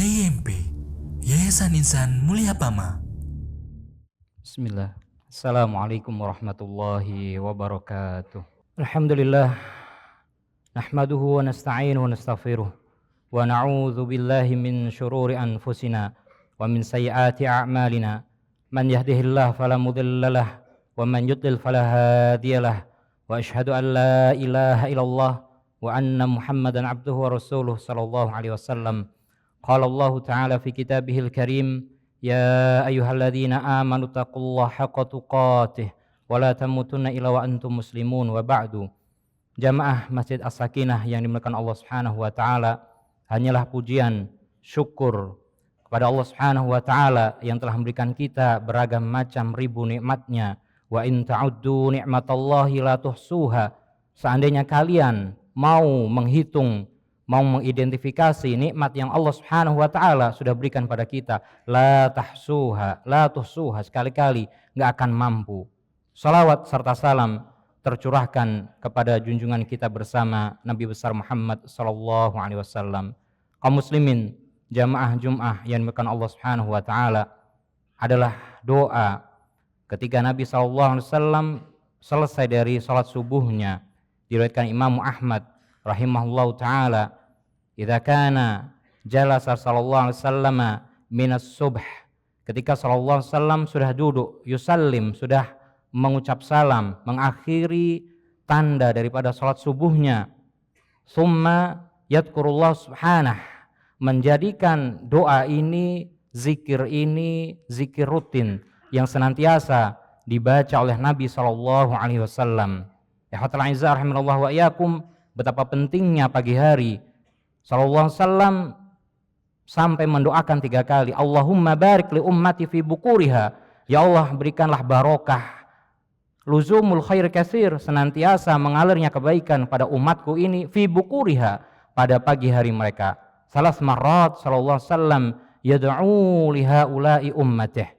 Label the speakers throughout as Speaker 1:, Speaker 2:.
Speaker 1: YIMP, Yayasan Insan Mulia Pama.
Speaker 2: Bismillah. Assalamualaikum warahmatullahi wabarakatuh. Alhamdulillah. Nahmaduhu wa nasta'inuhu wa nastaghfiruh. Wa na'udzu billahi min syururi anfusina wa min sayyiati a'malina. Man yahdihillahu fala mudilla lahu wa man yudlil fala hadiya lahu. Wa asyhadu an la ilaha illallah wa anna Muhammadan abduhu wa rasuluh sallallahu alaihi wasallam. Qala Allah Ta'ala fi kitabihil karim, ya ayyuhalladzina amanu taqullaha haqqa tuqatih wa la tamutunna illa wa antum muslimun wa ba'du. Jamaah Masjid As-Sakinah yang dimuliakan Allah Subhanahu wa taala, hanyalah pujian, syukur kepada Allah Subhanahu wa taala yang telah memberikan kita beragam macam ribu nikmatnya. Wa in ta'uddu ni'matallahi la tuhsuha. Seandainya kalian mau menghitung, mau mengidentifikasi nikmat yang Allah Subhanahu wa taala sudah berikan pada kita, la tuhsuha, sekali-kali enggak akan mampu. Salawat serta salam tercurahkan kepada junjungan kita bersama Nabi besar Muhammad sallallahu alaihi wasallam. Kaum muslimin, jamaah Jumat yang dimuliakan Allah Subhanahu wa taala, adalah doa ketika Nabi sallallahu alaihi wasallam selesai dari salat subuhnya. Diriwayatkan Imam Ahmad rahimahullahu taala, idza kana jalasa sallallahu alaihi wasallam minas subh, ketika sallallahu alaihi wasallam sudah duduk, yusallim, sudah mengucap salam, mengakhiri tanda daripada salat subuhnya, summa yadhkurullah subhanah, menjadikan doa ini, zikir rutin yang senantiasa dibaca oleh Nabi sallallahu alaihi wasallam. Ikhwatal a'izzah rahimallahu wa iyyakum, betapa pentingnya pagi hari sallallahu alaihi wasallam sampai mendoakan 3 kali, Allahumma barik li ummati fi bukuriha, ya Allah berikanlah barokah, luzumul khair katsir, senantiasa mengalirnya kebaikan pada umatku ini, fi bukuriha, pada pagi hari mereka. Salas marrat sallallahu alaihi wasallam yad'u li haula'i ummatih,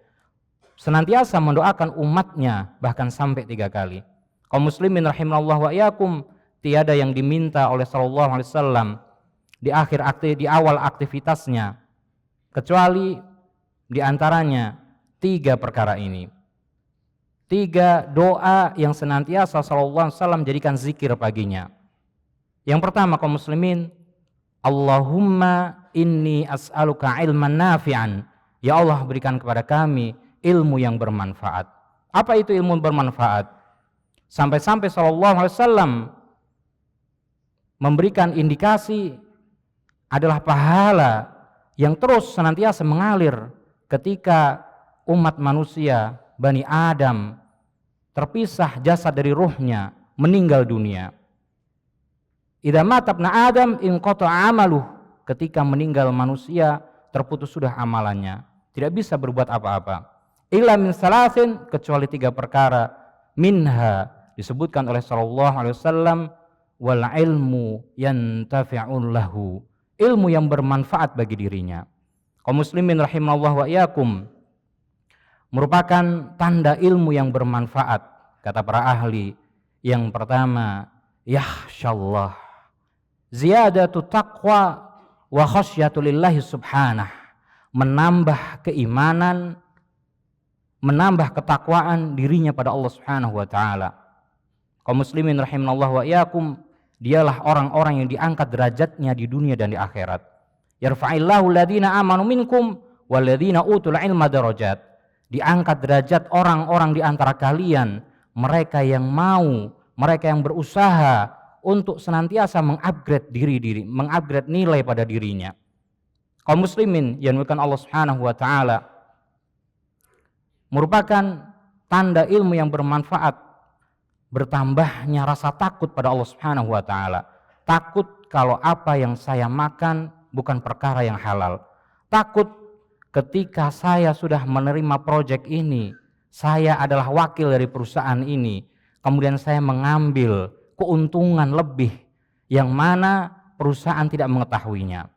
Speaker 2: senantiasa mendoakan umatnya bahkan sampai 3 kali. Kaum muslimin rahimallahu wa iyyakum, tiada yang diminta oleh sallallahu alaihi wasallam di awal aktivitasnya kecuali di antaranya 3 perkara ini. 3 doa yang senantiasa sallallahu alaihi wasallam jadikan zikir paginya. Yang pertama, kaum muslimin, Allahumma inni as'aluka ilman nafi'an, ya Allah berikan kepada kami ilmu yang bermanfaat. Apa itu ilmu bermanfaat? Sampai-sampai sallallahu alaihi wasallam memberikan indikasi adalah pahala yang terus senantiasa mengalir ketika umat manusia, Bani Adam, terpisah jasad dari ruhnya, meninggal dunia. Idza mata ibnu Adam inqata'a amaluh, ketika meninggal manusia terputus sudah amalannya, tidak bisa berbuat apa-apa. Illa min salasin, kecuali 3 perkara, minha, disebutkan oleh sallallahu alaihi wasallam, wal ilmu yantafi'un lahu, ilmu yang bermanfaat bagi dirinya. Kaum muslimin rahimallahu wa iyyakum, merupakan tanda ilmu yang bermanfaat, kata para ahli. Yang pertama, yakhsyallah, ziyadatu taqwa wa khasyatu lillahi subhanah, menambah keimanan, menambah ketakwaan dirinya pada Allah Subhanahu wa taala. Kaum muslimin rahimallahu wa iyyakum, dialah orang-orang yang diangkat derajatnya di dunia dan di akhirat. Yarfa'illahu alladhina amanu minkum walladhina utul ilma darajat. Diangkat derajat orang-orang di antara kalian, mereka yang mau, mereka yang berusaha untuk senantiasa mengupgrade mengupgrade nilai pada dirinya. Kaum muslimin yang dimuliakan Allah Subhanahu wa taala, merupakan tanda ilmu yang bermanfaat bertambahnya rasa takut pada Allah Subhanahu wa taala. Takut kalau apa yang saya makan bukan perkara yang halal. Takut ketika saya sudah menerima proyek ini, saya adalah wakil dari perusahaan ini, kemudian saya mengambil keuntungan lebih yang mana perusahaan tidak mengetahuinya.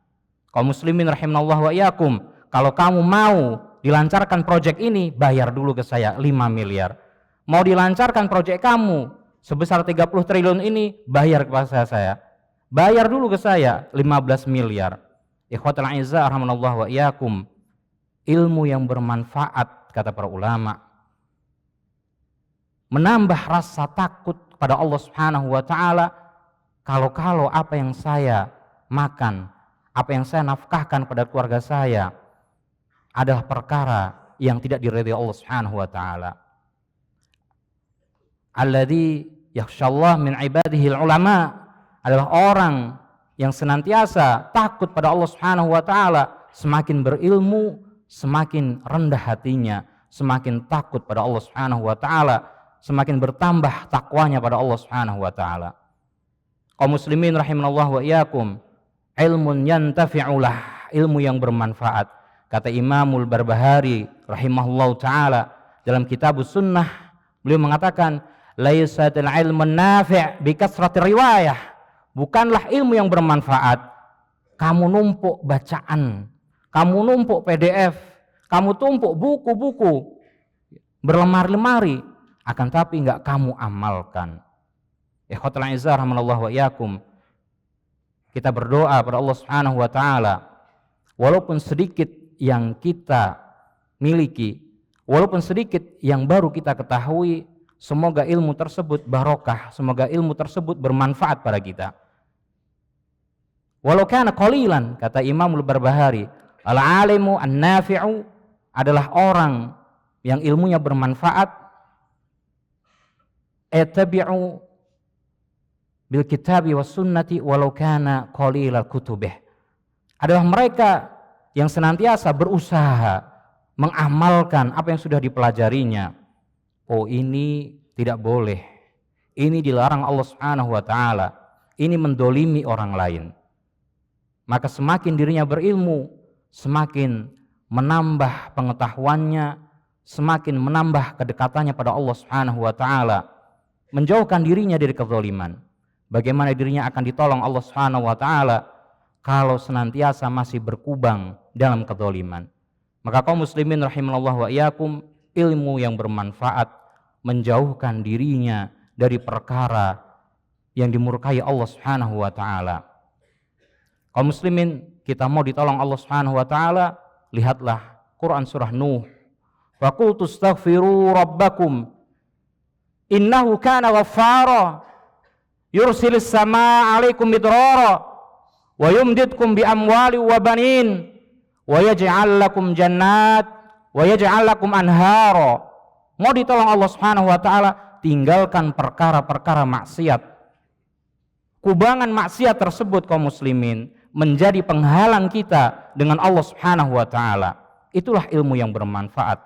Speaker 2: Kaum muslimin rahimallahu wa iyyakum, kalau kamu mau dilancarkan proyek ini, bayar dulu ke saya 5 miliar. Mau dilancarkan proyek kamu sebesar 30 triliun ini, bayar kepada saya. Bayar dulu ke saya 15 miliar. Ikhwatul a'izzah rahimanallahu wa iyyakum, ilmu yang bermanfaat kata para ulama menambah rasa takut kepada Allah Subhanahu wa taala. Kalau apa yang saya makan, apa yang saya nafkahkan pada keluarga saya adalah perkara yang tidak diridhai Allah Subhanahu wa taala. Alladzi yakhsyallah min ibadihi ulama, adalah orang yang senantiasa takut pada Allah Subhanahu wa taala. Semakin berilmu, semakin rendah hatinya, semakin takut pada Allah Subhanahu wa taala, semakin bertambah takwanya pada Allah Subhanahu wa taala. Kaum muslimin rahimanallahu wa iyyakum, ilmun yantafi'ulah, ilmu yang bermanfaat. Kata Imamul Barbahari rahimahullahu taala dalam Kitabus Sunnah, beliau mengatakan, laisatul ilmun nafi' bi kasratir riwayah. Bukanlah ilmu yang bermanfaat kamu numpuk bacaan, kamu numpuk PDF, kamu tumpuk buku-buku berlemari-lemari, akan tapi enggak kamu amalkan. Ikhwatul a'izzah rahimanallahu wa iyyakum, kita berdoa pada Allah Subhanahu wa taala, walaupun sedikit yang kita miliki, walaupun sedikit yang baru kita ketahui, semoga ilmu tersebut barokah, semoga ilmu tersebut bermanfaat pada kita. Walau kana qalilan, kata Imamul Barbahari, al-alimu an-nafi'u adalah orang yang ilmunya bermanfaat, etabi'u bil kitabi was sunnati walau kana qalilal kutubih, adalah mereka yang senantiasa berusaha mengamalkan apa yang sudah dipelajarinya. Oh, ini tidak boleh, ini dilarang Allah Subhanahu wa taala, ini mendolimi orang lain. Maka semakin dirinya berilmu, semakin menambah pengetahuannya, semakin menambah kedekatannya pada Allah Subhanahu wa taala, menjauhkan dirinya dari kezaliman. Bagaimana dirinya akan ditolong Allah Subhanahu wa taala kalau senantiasa masih berkubang dalam kezaliman. Maka kaum muslimin rahimanallahu wa iyyakum, ilmu yang bermanfaat menjauhkan dirinya dari perkara yang dimurkai Allah Subhanahu wa taala. Kaum muslimin, kita mau ditolong Allah Subhanahu wa taala, lihatlah Quran surah Nuh. Wa qultu astaghfiru rabbakum innahu kana ghaffara yursilis samaa 'alaikum midrara wa yumdidkum bi amwali wa banin wa yaj'al lakum jannat wa yaj'al lakum anhara. Mau ditolong Allah Subhanahu wa taala, tinggalkan perkara-perkara maksiat. Kubangan maksiat tersebut kaum muslimin menjadi penghalang kita dengan Allah Subhanahu wa taala. Itulah ilmu yang bermanfaat.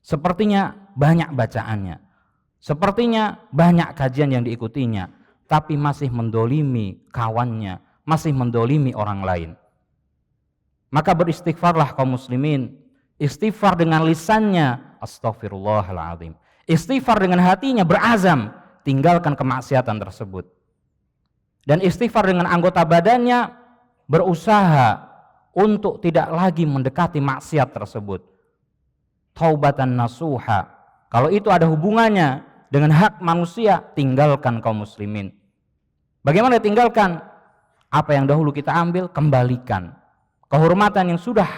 Speaker 2: Sepertinya banyak bacaannya, sepertinya banyak kajian yang diikutinya, tapi masih mendolimi kawannya, masih mendolimi orang lain. Maka beristighfarlah kaum muslimin. Istighfar dengan lisannya, astaghfirullahaladzim. Istighfar dengan hatinya, berazam tinggalkan kemaksiatan tersebut. Dan istighfar dengan anggota badannya, berusaha untuk tidak lagi mendekati maksiat tersebut. Taubatan nasuha, kalau itu ada hubungannya dengan hak manusia, tinggalkan kaum muslimin. Bagaimana tinggalkan? Apa yang dahulu kita ambil, kembalikan. Kehormatan yang sudah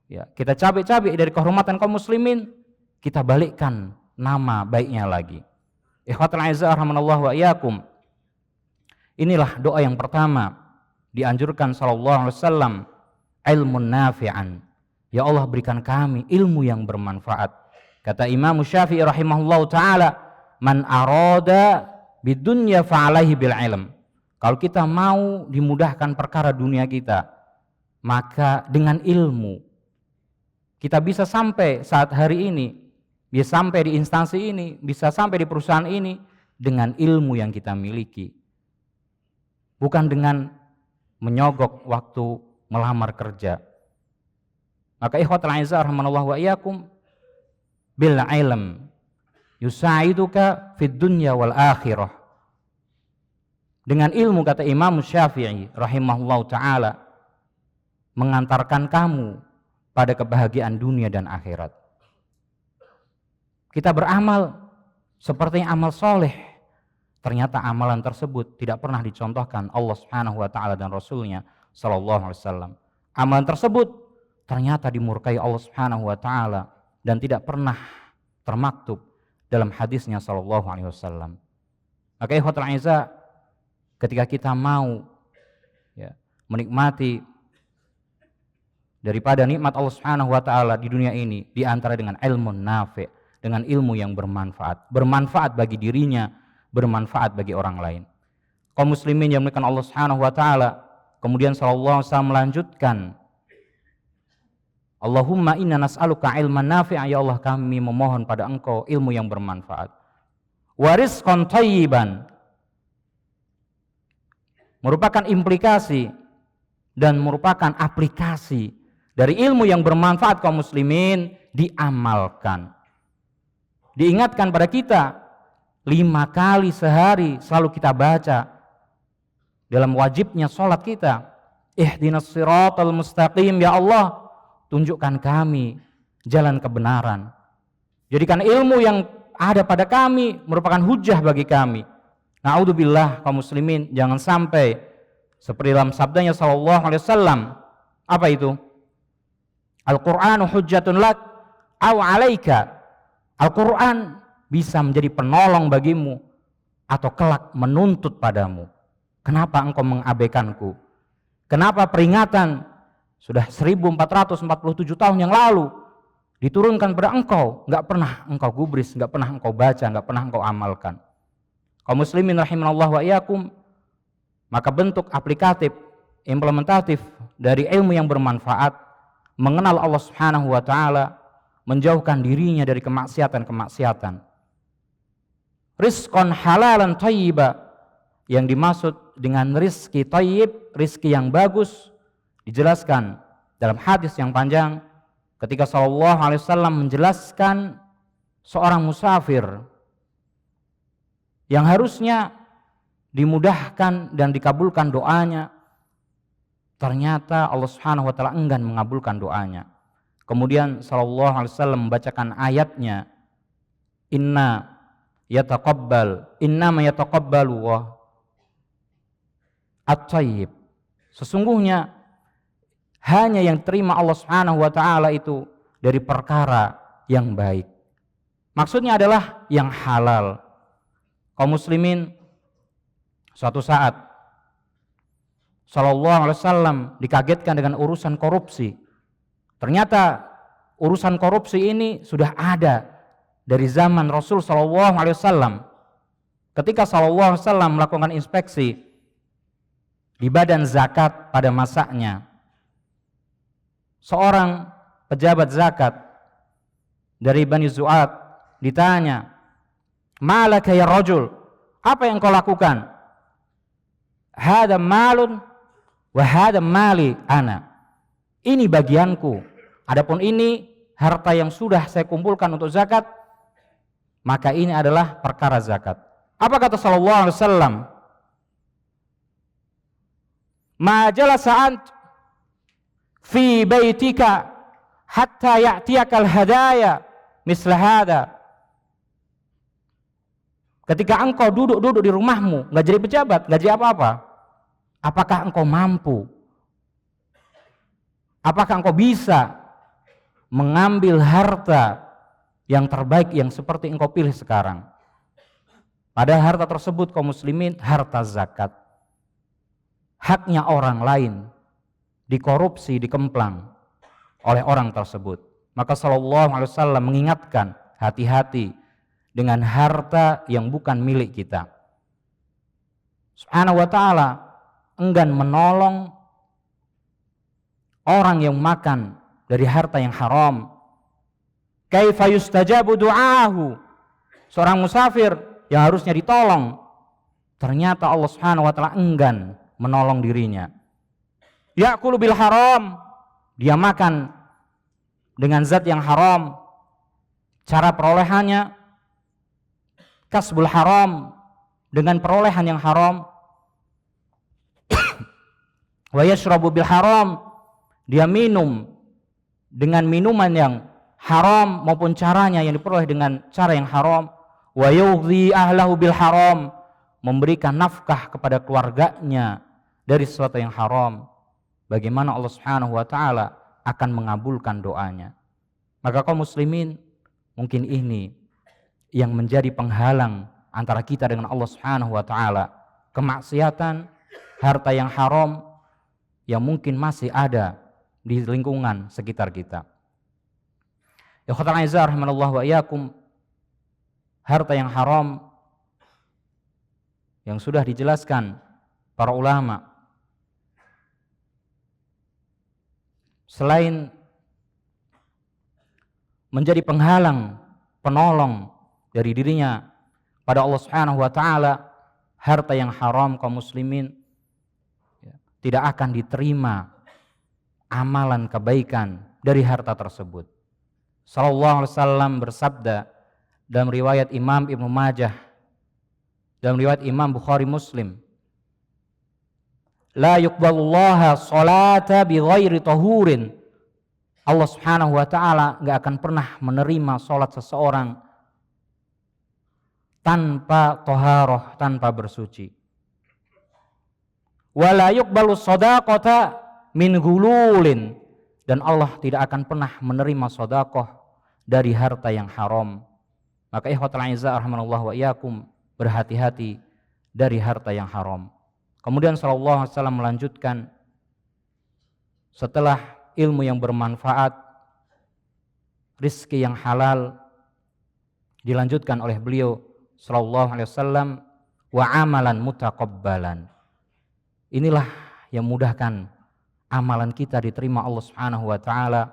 Speaker 2: kita cabik-cabik dari kehormatan kaum muslimin, kita balikkan nama baiknya lagi. Ikhwatul a'izzah rahimanallahu wa iyyakum, inilah doa yang pertama dianjurkan sallallahu alaihi wasallam, ilmun nafi'an. Ya Allah, berikan kami ilmu yang bermanfaat. Kata Imam Syafi'i rahimahullahu taala, man arada bidunya fa'alaihi bil ilm. Kalau kita mau dimudahkan perkara dunia kita, maka dengan ilmu kita bisa sampai saat hari ini, bisa sampai di instansi ini, bisa sampai di perusahaan ini dengan ilmu yang kita miliki. Bukan dengan menyogok waktu melamar kerja. Maka ikhwatul a'izzah rahimanallahu wa iyyakum, bil ilm yusa'iduka fid dunya wal akhirah. Dengan ilmu, kata Imam Syafi'i rahimahullahu taala, mengantarkan kamu pada kebahagiaan dunia dan akhirat. Kita beramal seperti amal soleh Ternyata amalan tersebut tidak pernah dicontohkan Allah Subhanahu wa taala dan Rasulnya sallallahu alaihi wasallam. Amalan tersebut ternyata dimurkai Allah Subhanahu wa taala dan tidak pernah termaktub dalam hadisnya sallallahu alaihi wasallam. Maka ikhwatul aiza, ketika kita mau menikmati daripada nikmat Allah Subhanahu wa taala di dunia ini, di antara dengan ilmu nafi', dengan ilmu yang bermanfaat bagi dirinya, bermanfaat bagi orang lain. Kaum muslimin yang dimuliakan Allah Subhanahu wa taala, kemudian sallallahu alaihi wasallam melanjutkan, Allahumma inna nas'aluka ilman nafi'a, ya Allah kami memohon pada Engkau ilmu yang bermanfaat. Wa rizqan thayyiban, merupakan implikasi dan merupakan aplikasi dari ilmu yang bermanfaat kaum muslimin diamalkan. Diingatkan pada kita 5 kali sehari selalu kita baca dalam wajibnya sholat kita. Ihdinas siratal mustaqim, ya Allah tunjukkan kami jalan kebenaran. Jadikan ilmu yang ada pada kami merupakan hujah bagi kami. Na'udzubillah kaum muslimin, jangan sampai seperti dalam sabdanya sallallahu alaihi wasallam, apa itu? Al-Qur'anu hujjatun lak aw 'alaika. Al-Qur'an bisa menjadi penolong bagimu atau kelak menuntut padamu. Kenapa engkau mengabaikanku? Kenapa peringatan sudah 1447 tahun yang lalu diturunkan pada engkau, enggak pernah engkau gubris, enggak pernah engkau baca, enggak pernah engkau amalkan? Kaum muslimin rahimanallah wa iyyakum, maka bentuk aplikatif, implementatif dari ilmu yang bermanfaat, mengenal Allah Subhanahu wa taala, menjauhkan dirinya dari kemaksiatan-kemaksiatan. Rizqan halalan thayyiba, yang dimaksud dengan rizki thayyib, rizki yang bagus, dijelaskan dalam hadis yang panjang ketika sallallahu alaihi wasallam menjelaskan seorang musafir yang harusnya dimudahkan dan dikabulkan doanya, ternyata Allah Subhanahu wa taala enggan mengabulkan doanya. Kemudian sallallahu alaihi wasallam membacakan ayatnya, innama yataqabbalu wa at-thayyib. Sesungguhnya hanya yang terima Allah Subhanahu wa taala itu dari perkara yang baik. Maksudnya adalah yang halal. Kaum muslimin, suatu saat sallallahu alaihi wasallam dikagetkan dengan urusan korupsi. Ternyata urusan korupsi ini sudah ada dari zaman Rasul sallallahu alaihi wasallam. Ketika sallallahu alaihi wasallam melakukan inspeksi di badan zakat pada masanya, seorang pejabat zakat dari Bani Zu'ad ditanya, "Malaka ya rajul? Apa yang kau lakukan?" "Hada malun wa hada mali ana." Ini bagianku, adapun ini harta yang sudah saya kumpulkan untuk zakat, maka ini adalah perkara zakat. Apa kata sallallahu alaihi wasallam? "Ma jalasa ant fi baitika hatta ya'tiyakal hadaya misla hada." Ketika engkau duduk di rumahmu, nggak jadi pejabat, nggak jadi apa-apa, apakah engkau mampu? Apakah engkau bisa mengambil harta yang terbaik yang seperti engkau pilih sekarang? Padahal harta tersebut kaum muslimin harta zakat. Haknya orang lain dikorupsi, dikemplang oleh orang tersebut. Maka sallallahu alaihi wasallam mengingatkan, hati-hati dengan harta yang bukan milik kita. Subhanahu wa ta'ala enggan menolong orang yang makan dari harta yang haram. Kaifa yustajabu du'ahu, seorang musafir yang harusnya ditolong, ternyata Allah Subhanahu wa ta'ala enggan menolong dirinya. Ya'kulu bil haram, dia makan dengan zat yang haram. Cara perolehannya kasbul haram, dengan perolehan yang haram. Wa yashrabu bil haram, dia minum dengan minuman yang haram maupun caranya yang diperoleh dengan cara yang haram. Wa yughdhi ahlahu bil haram, memberikan nafkah kepada keluarganya dari sesuatu yang haram, bagaimana Allah Subhanahu wa taala akan mengabulkan doanya. Maka kaum muslimin, mungkin ini yang menjadi penghalang antara kita dengan Allah Subhanahu wa taala, kemaksiatan, harta yang haram yang mungkin masih ada di lingkungan sekitar kita. Ikhwatal aizah rahimanallahu wa iyyakum, harta yang haram yang sudah dijelaskan para ulama, selain menjadi penghalang, penolong dari dirinya pada Allah Subhanahu wa taala, harta yang haram kaum muslimin tidak akan diterima amalan kebaikan dari harta tersebut. Sallallahu alaihi wasallam bersabda dalam riwayat Imam Ibnu Majah, dalam riwayat Imam Bukhari Muslim, la yuqbalullaha salata bighairi tahurin. Allah Subhanahu wa taala enggak akan pernah menerima salat seseorang tanpa taharah, tanpa bersuci. Wala yuqbalu shadaqata min ghululin, dan Allah tidak akan pernah menerima sedekah dari harta yang haram. Maka ikhwatul aizah rahimanallahu wa iyyakum, berhati-hati dari harta yang haram. Kemudian sallallahu alaihi wasallam melanjutkan, setelah ilmu yang bermanfaat, rizki yang halal, dilanjutkan oleh beliau sallallahu alaihi wasallam, wa amalan mutaqabbalan. Inilah yang mudahkan amalan kita diterima Allah Subhanahu wa taala.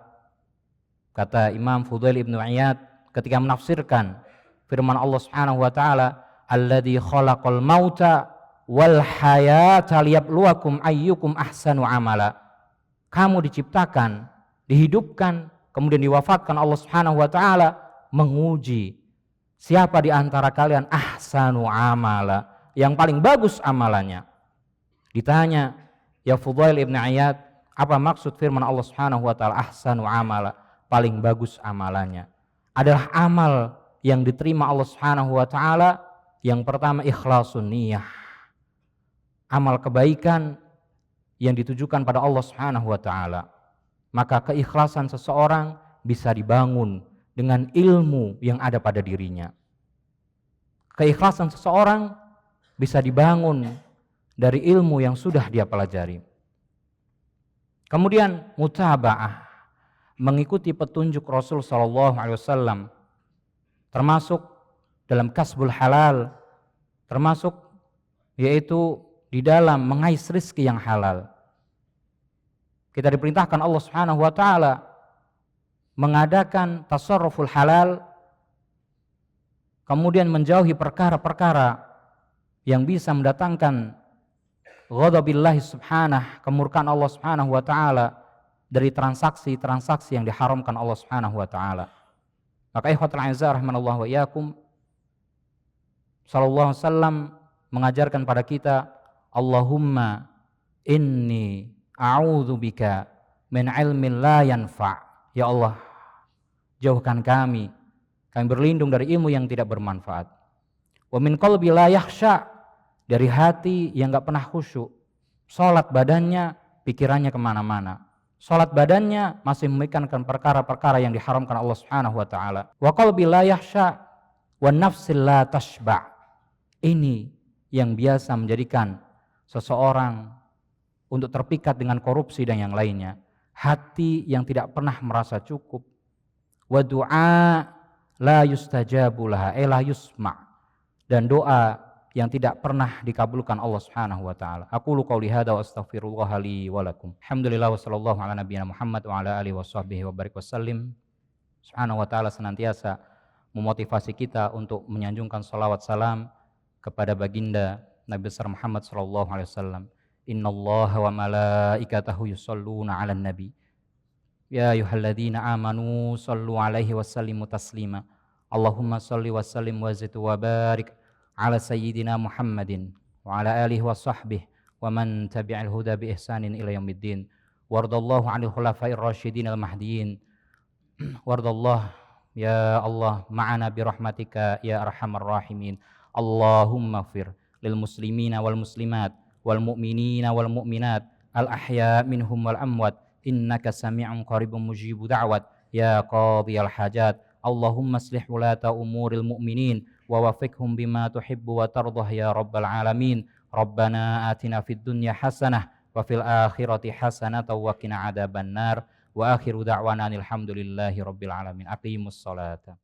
Speaker 2: Kata Imam Fudail ibnu Iyad ketika menafsirkan firman Allah Subhanahu wa taala, alladzi khalaqal mauta wal hayata liyabluwakum ayyukum ahsanu amala. Kamu diciptakan, dihidupkan, kemudian diwafatkan Allah Subhanahu wa taala menguji siapa di antara kalian ahsanu amala, yang paling bagus amalannya. Ditanya, ya Fudail ibn Iyad, apa maksud firman Allah Subhanahu wa taala ahsanu amala, paling bagus amalannya? Adalah amal yang diterima Allah Subhanahu wa taala. Yang pertama, ikhlasun niyah, amal kebaikan yang ditujukan pada Allah Subhanahu wa taala. Maka keikhlasan seseorang bisa dibangun dengan ilmu yang ada pada dirinya. Keikhlasan seseorang bisa dibangun dari ilmu yang sudah dia pelajari. Kemudian mutaba'ah, mengikuti petunjuk Rasul sallallahu alaihi wasallam, termasuk dalam kasbul halal, termasuk yaitu di dalam mengais rezeki yang halal. Kita diperintahkan Allah Subhanahu wa taala mengadakan tasarruful halal, kemudian menjauhi perkara-perkara yang bisa mendatangkan ghadabillahi subhanah, kemurkaan Allah Subhanahu wa taala, dari transaksi-transaksi yang diharamkan Allah Subhanahu wa taala. Maka ikhwatul aizah rahimanallahu wa iyyakum, sallallahu alaihi wasallam mengajarkan pada kita, Allahumma inni a'udzubika min ilmin la yanfa'. Ya Allah, jauhkan kami berlindung dari ilmu yang tidak bermanfaat. Wa min qalbi la yakhsha, dari hati yang gak pernah khusyuk. Salat badannya, pikirannya kemana-mana. Salat badannya masih memikirkan perkara-perkara yang diharamkan Allah Subhanahu wa taala. Wa qalbi la yakhsha wa nafsil la tashba'. Ini yang biasa menjadikan seseorang untuk terpikat dengan korupsi dan yang lainnya. Hati yang tidak pernah merasa cukup. Wa du'a la yustajabu laha la yusma', dan doa yang tidak pernah dikabulkan Allah Subhanahu wa taala. Aqulu qouli hadza wa astaghfirullah li wa lakum. Alhamdulillah wa sallallahu ala nabiyyina Muhammad wa ala alihi washabbihi wa barik wasallim. Subhanahu wa taala senantiasa memotivasi kita untuk menyanjungkan salawat salam kepada baginda Nabi besar Muhammad sallallahu alaihi wasallam. Innallaha wa malaikatahu yusholluna 'alan nabi. Ya ayyuhalladzina amanu shallu 'alaihi wa sallimu taslima. Allahumma shalli wa sallim wa zid wa barik ala sayyidina Muhammadin wa ala alihi wa sahbihi wa man tabi'al huda bi ihsanin ila yaumiddin. Wardallahu 'anil khulafa'ir rasyidin al mahdiyyin. Wardallah ya Allah ma'ana bi rahmatika ya arhamar rahimin. Allahumma fir lil muslimina wal muslimat wal mu'minina wal mu'minat al ahya minhum wal amwat innaka sami'un qaribun mujibu da'wat ya qadiyal hajat Allahumma aslih ulata umuril mu'minin wa wafiqhum bima tuhibbu wa tardah ya rabbal alamin Rabbana atina fid dunya hasanah wa fil akhirati hasanah wa qina adzabannar wa akhiru da'wana alhamdulillahi rabbil alamin aqimus salata